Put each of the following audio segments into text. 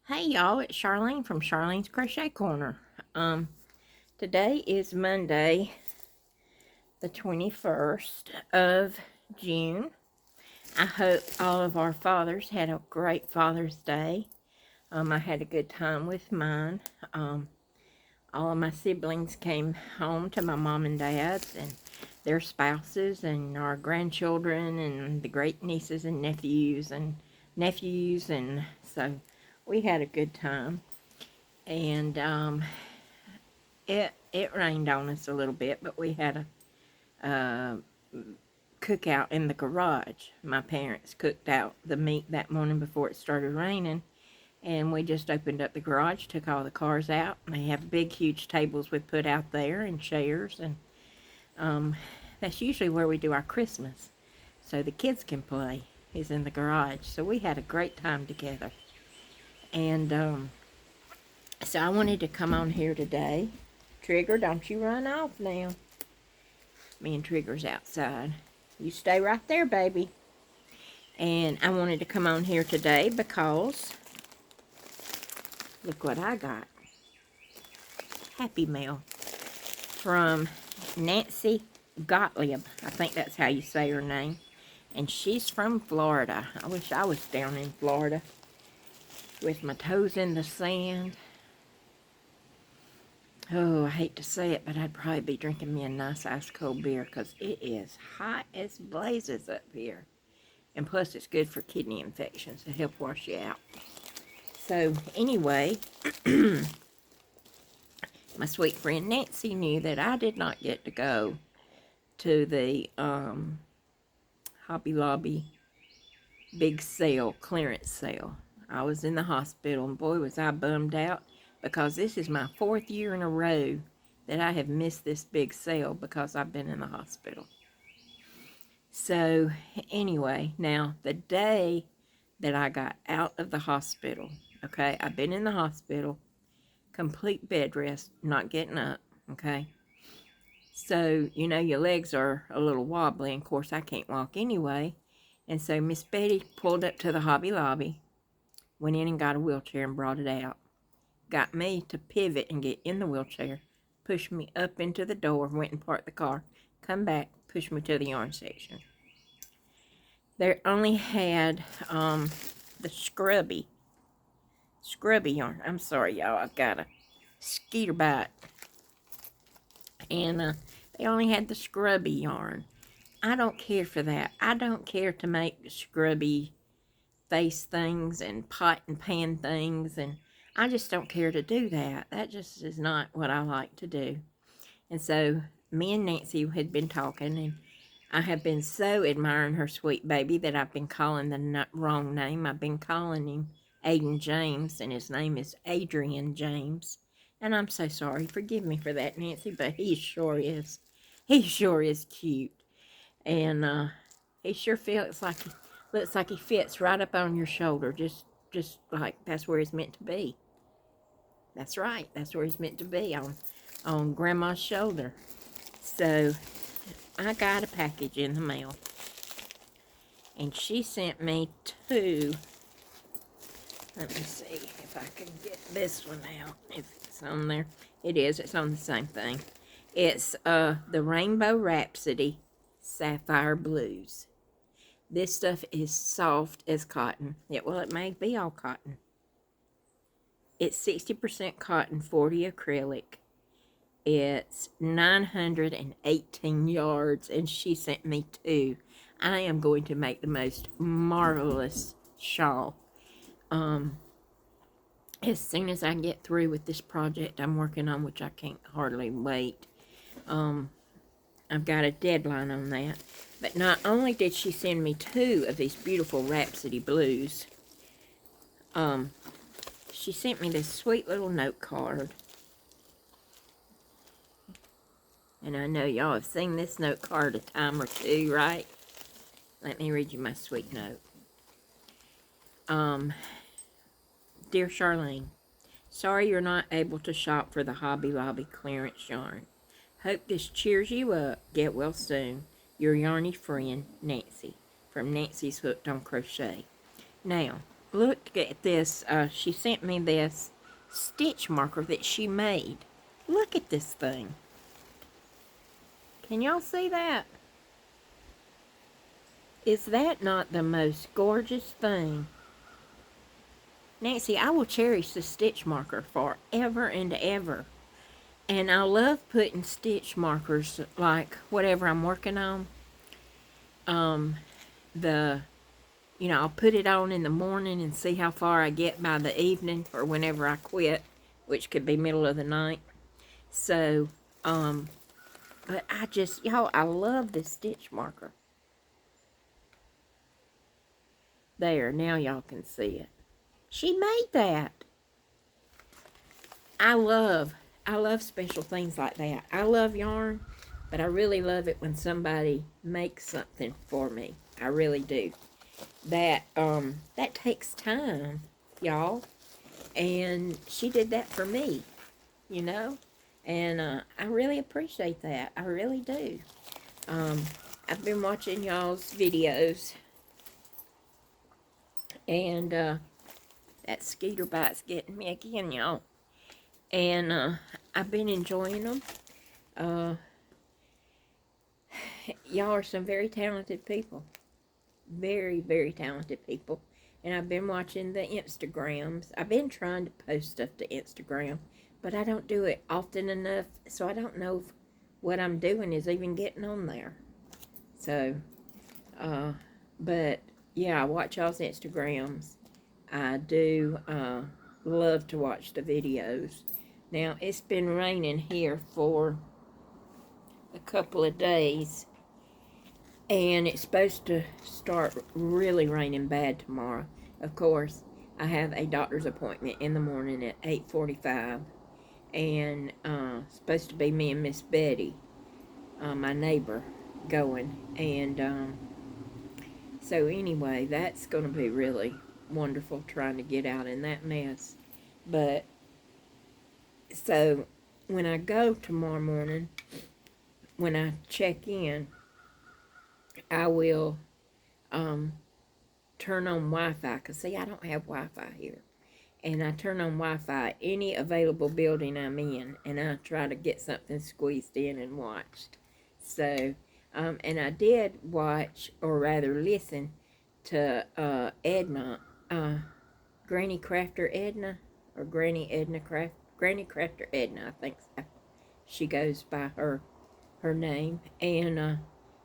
Hey y'all, it's Charlene from Charlene's Crochet Corner. Today is Monday, the 21st of June. I hope all of our fathers had a great Father's Day. I had a good time with mine. All of my siblings came home to my mom and dad's and their spouses and our grandchildren and the great nieces and nephews, and so we had a good time. And it rained on us a little bit, but we had a cookout in the garage. My parents cooked out the meat that morning before it started raining, and we just opened up the garage, took all the cars out. They have big, huge tables we put out there and chairs, and that's usually where we do our Christmas, so the kids can play. Is in the garage. So we had a great time together, and so I wanted to come on here today. Trigger, don't you run off now. Me and Trigger's outside. You stay right there, baby. And I wanted to come on here today because look what I got. Happy Mail from Nancy Gottlieb. I think that's how you say her name. And she's from Florida. I wish I was down in Florida with my toes in the sand. Oh, I hate to say it, but I'd probably be drinking me a nice ice cold beer because it is hot as blazes up here. And plus, it's good for kidney infections to help wash you out. So, anyway, my sweet friend Nancy knew that I did not get to go to the Hobby Lobby big sale, clearance sale. I was in the hospital, and boy, was I bummed out, because this is my 4th year in a row that I have missed this big sale because I've been in the hospital. So, anyway, now, the day that I got out of the hospital, okay, I've been in the hospital, complete bed rest, not getting up, okay? So, you know, your legs are a little wobbly, and of course, I can't walk anyway. And so, Miss Betty pulled up to the Hobby Lobby, went in and got a wheelchair and brought it out. Got me to pivot and get in the wheelchair, pushed me up into the door, went and parked the car, come back, pushed me to the yarn section. They only had the scrubby yarn. I'm sorry, y'all, I've got a skeeter bite. And they only had the scrubby yarn. I don't care for that. I don't care to make scrubby face things and pot and pan things, and I just don't care to do that. That just is not what I like to do. And so me and Nancy had been talking, and I have been so admiring her sweet baby that I've been calling the wrong name. I've been calling him Aiden James, and his name is Adrian James. And I'm so sorry. Forgive me for that, Nancy, but he sure is. He sure is cute. And he sure looks like he fits right up on your shoulder, just like that's where he's meant to be. That's right, that's where he's meant to be, on Grandma's shoulder. So, I got a package in the mail, and she sent me 2. Let me see if I can get this one out, if it's on there. It is, it's on the same thing. It's the Rainbow Rhapsody Sapphire Blues. This stuff is soft as cotton. It may be all cotton. It's 60% cotton, 40 acrylic. It's 918 yards, and she sent me 2. I am going to make the most marvelous shawl. As soon as I get through with this project I'm working on, which I can't hardly wait, I've got a deadline on that. But not only did she send me 2 of these beautiful Rhapsody Blues, she sent me this sweet little note card. And I know y'all have seen this note card a time or two, right? Let me read you my sweet note. Dear Charlene, sorry you're not able to shop for the Hobby Lobby clearance yarn. Hope this cheers you up. Get well soon. Your yarny friend, Nancy, from Nancy's Hooked on Crochet. Now, look at this. She sent me this stitch marker that she made. Look at this thing. Can y'all see that? Is that not the most gorgeous thing? Nancy, I will cherish the stitch marker forever and ever. And I love putting stitch markers, like whatever I'm working on. I'll put it on in the morning and see how far I get by the evening or whenever I quit, which could be middle of the night. So, but I love this stitch marker. There, now y'all can see it. She made that. I love special things like that. I love yarn, but I really love it when somebody makes something for me. I really do. That takes time, y'all. And she did that for me, you know? And I really appreciate that. I really do. I've been watching y'all's videos. And that skeeter bite's getting me again, y'all. And I've been enjoying them. Y'all are some very talented people. Very, very talented people. And I've been watching the Instagrams. I've been trying to post stuff to Instagram, but I don't do it often enough, so I don't know if what I'm doing is even getting on there. So, but yeah, I watch y'all's Instagrams. I do love to watch the videos. Now, it's been raining here for a couple of days, and it's supposed to start really raining bad tomorrow. Of course, I have a doctor's appointment in the morning at 8:45, and supposed to be me and Miss Betty, my neighbor, going. And so anyway, that's going to be really wonderful trying to get out in that mess. But so when I go tomorrow morning, when I check in, I will turn on Wi-Fi, because see, I don't have Wi-Fi here. And I turn on Wi-Fi any available building I'm in, and I try to get something squeezed in and watched. So, and I did watch, or rather listen, to Edna, Granny Crafter Edna, or Granny Crafter Edna, I think she goes by her name. And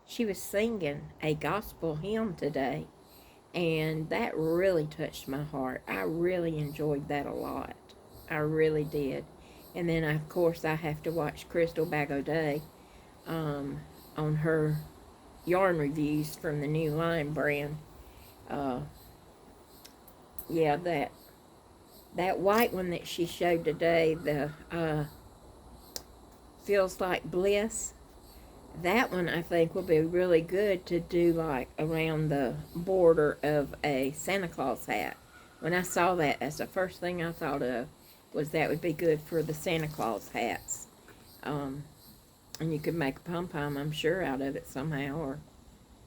she was singing a gospel hymn today, and that really touched my heart. I really enjoyed that a lot. I really did. And then, of course, I have to watch Crystal Bagoday on her yarn reviews from the new line brand. Yeah, that white one that she showed today, the Feels Like Bliss, that one I think will be really good to do like around the border of a Santa Claus hat. When I saw that, that's the first thing I thought of, was that would be good for the Santa Claus hats. And you could make a pom-pom, I'm sure, out of it somehow, or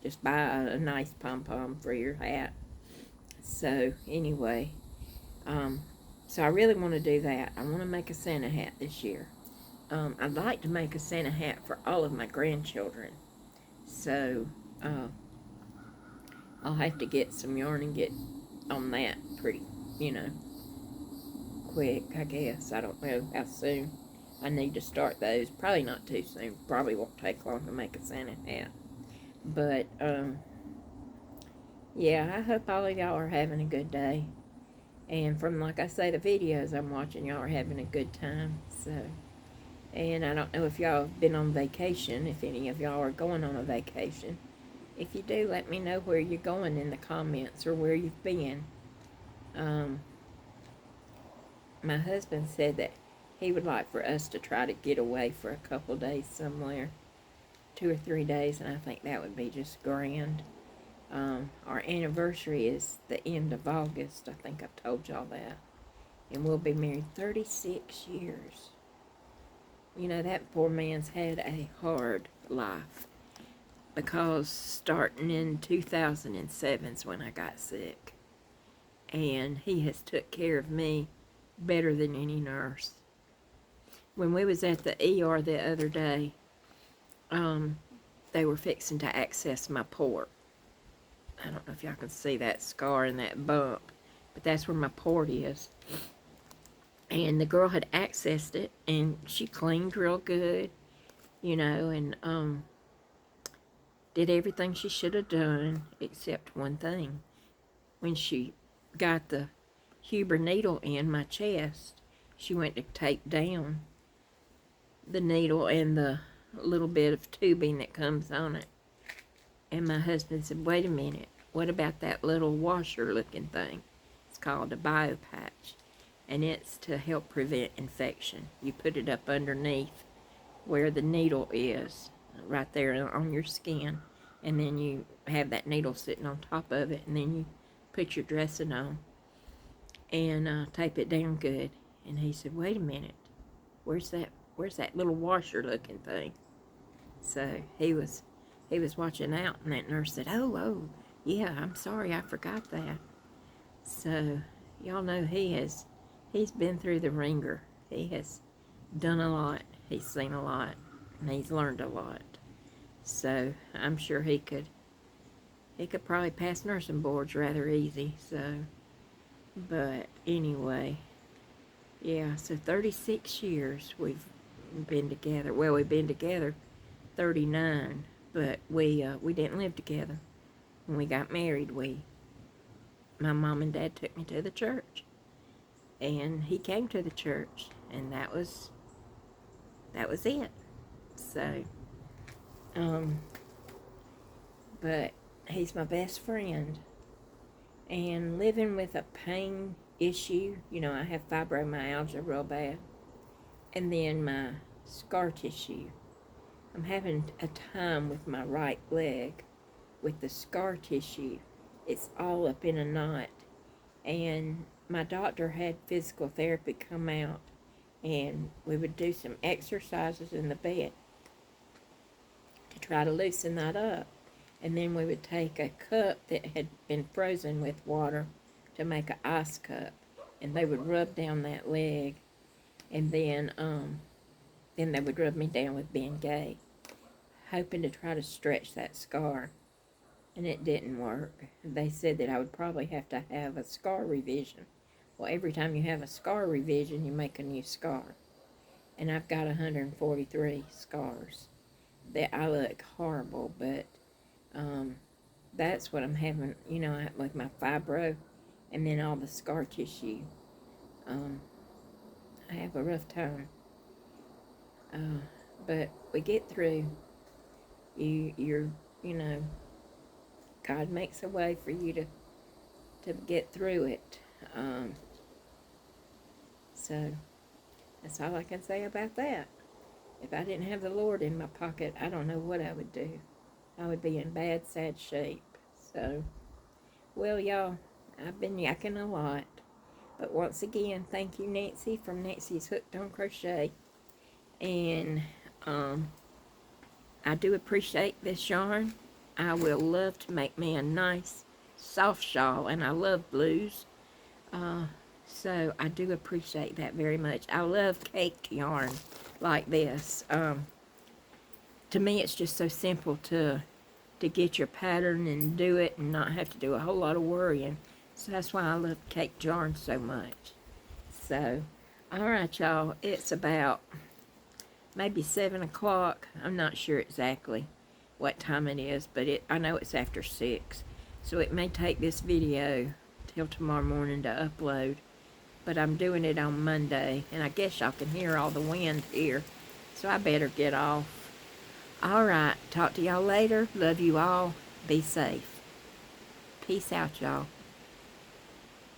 just buy a nice pom-pom for your hat. So anyway, so I really want to do that. I want to make a Santa hat this year. I'd like to make a Santa hat for all of my grandchildren. So, I'll have to get some yarn and get on that pretty, quick, I guess. I don't know how soon I need to start those. Probably not too soon. Probably won't take long to make a Santa hat. But, yeah, I hope all of y'all are having a good day. And from, like I say, the videos I'm watching, y'all are having a good time. So, and I don't know if y'all have been on vacation, if any of y'all are going on a vacation. If you do, let me know where you're going in the comments or where you've been. My husband said that he would like for us to try to get away for a couple days somewhere, 2 or 3 days, and I think that would be just grand. Our anniversary is the end of August. I think I've told y'all that. And we'll be married 36 years. You know, that poor man's had a hard life, because starting in 2007 is when I got sick. and he has took care of me better than any nurse. When we was at the ER the other day, they were fixing to access my port. I don't know if y'all can see that scar and that bump, but that's where my port is. And the girl had accessed it, and she cleaned real good, and did everything she should have done, except one thing. When she got the Huber needle in my chest, she went to tape down the needle and the little bit of tubing that comes on it. And my husband said, wait a minute, what about that little washer looking thing? It's called a bio patch, and it's to help prevent infection. You put it up underneath where the needle is, right there on your skin, and then you have that needle sitting on top of it, and then you put your dressing on and tape it down good. And he said, wait a minute, where's that little washer looking thing? So he was watching out, and that nurse said, oh, yeah, I'm sorry, I forgot that. So y'all know he's been through the ringer. He has done a lot, he's seen a lot, and he's learned a lot. So I'm sure he could probably pass nursing boards rather easy. So, but anyway, yeah, so 36 years we've been together. Well, we've been together 39, but we didn't live together. When we got married, my mom and dad took me to the church, and he came to the church, and that was it. So, but he's my best friend, and living with a pain issue, I have fibromyalgia real bad, and then my scar tissue. I'm having a time with my right leg with the scar tissue. It's all up in a knot, and my doctor had physical therapy come out, and we would do some exercises in the bed to try to loosen that up. And then we would take a cup that had been frozen with water to make an ice cup, and they would rub down that leg, and then they would rub me down with Bengay, hoping to try to stretch that scar, and it didn't work. They said that I would probably have to have a scar revision. Well, every time you have a scar revision, you make a new scar, and I've got 143 scars. That I look horrible, but that's what I'm having, with my fibro and then all the scar tissue. I have a rough time. But we get through. You're God makes a way for you to get through it. So that's all I can say about that. If I didn't have the Lord in my pocket, I don't know what I would do. I would be in bad, sad shape. So, well, y'all, I've been yakking a lot. But once again, thank you, Nancy, from Nancy's Hooked on Crochet. And I do appreciate this yarn. I will love to make me a nice, soft shawl, and I love blues. So I do appreciate that very much. I love caked yarn like this. To me, it's just so simple to get your pattern and do it and not have to do a whole lot of worrying. So that's why I love caked yarn so much. So, alright, y'all, it's about maybe 7 o'clock. I'm not sure exactly what time it is, but I know it's after 6. So it may take this video till tomorrow morning to upload. But I'm doing it on Monday, and I guess y'all can hear all the wind here. So I better get off. Alright, talk to y'all later. Love you all. Be safe. Peace out, y'all.